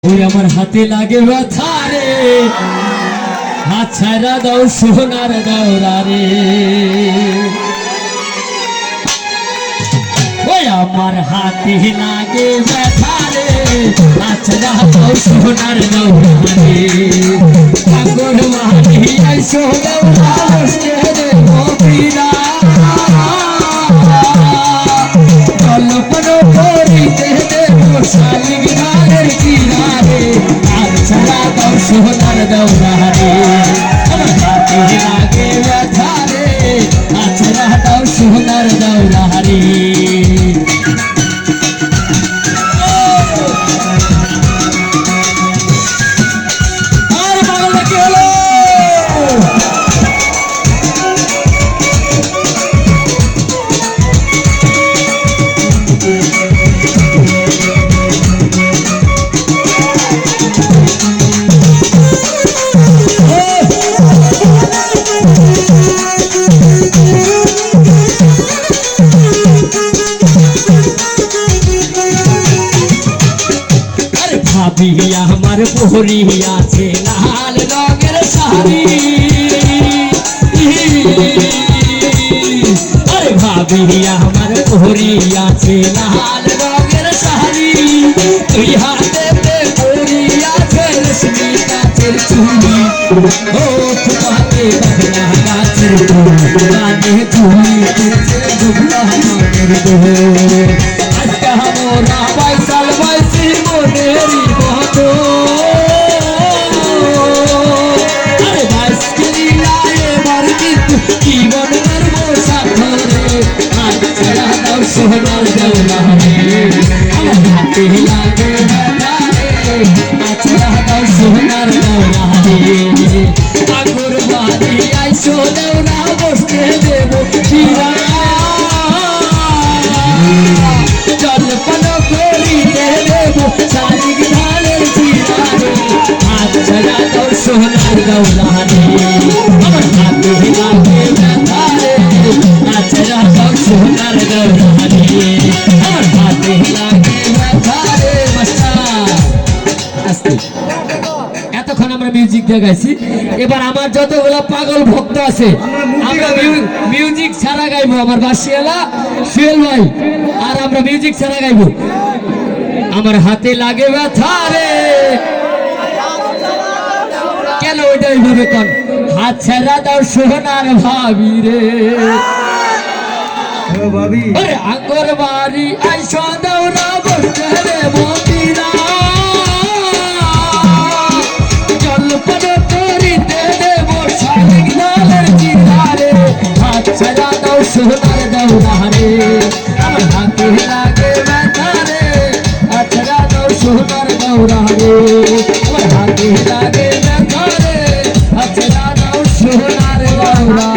ওই আমার হাতে লাগে ব্যথা রে, হাত ছাড়া দাও সোনার দাওরা রে। ওই আমার হাতে লাগে ব্যথা রে, হাত ছাড়া দাও সোনার দাওরা রে। ঠাকুর মারি আইসো দাওরা বসে রে মবিরা, কল্পন করিতে দেব শালিক ধারের কিনারে, আর ছাড়া দাও সোনার দাওরা রে। আমার হাতে লাগে ব্যথা রে, আর ছাড়া দাও সোনার দাওরা রে। ভাবি আমার পরি আছে লাল রঙের শাড়ি, আরে ভাবি আমার পরি আছে লাল রঙের শাড়ি। তুই হাতে পরি আছে রেশমি গাছের চুড়ি, ও তোমাকে বাংলা গাছের গানে চুড়ি ঝুমলা মনের দোল। আজকে মোরা বাইসাল বাইসি মনেরি মতো, আরে বাইসলি লায়ে মারকিত জীবন করবো সাথরে। হাত ছাড়া দাও সোনার দাওরা রে, আমার হাতে লাগে ব্যথা রে, হাত ছাড়া দাও সোনার দাওরা রে। ঠাকুর বাড়ি আইসো দাওরা বসতে দেব চিরা, জলপন করিতে দেব শালিক ধারের কিনারে, হাত ছাড়া দাও সোনার দাওরা রে। আমার হাতে লাগে ব্যথা রে, হাত ছাড়া দাও সোনার দাওরা রে। আমার হাতে লাগে ব্যথা রে। মাস্টার আস্তে, এতক্ষণ আমরা মিউজিক দেখাইছি, এবার আমার যতগুলা পাগল ভক্ত আছে আমরা মিউজিক ছাড়া গাইবো। আমার বাসিয়ালা সুয়েল ভাই আর আমরা মিউজিক ছাড়া গাইবো। আমার হাতে লাগে ব্যথা রে, কেন ওইটা ওইভাবে কর, হাত ছাড়া দাও সোনার ভাবি রে। আরে আঙ্গর বাড়ি আইসো দাওরা বসতে রে মবিরা, জলপন করিতে দেব শালিক ধারের কিনারে, হাত ছাড়া দাও সোনার দাওরা রে। আমার হাতে লাগে ব্যথা রে, হাত ছাড়া দাও সোনার দাওরা রে। আমার হাতে লাগে ব্যথা রে, হাত ছাড়া দাও সোনার দাওরা।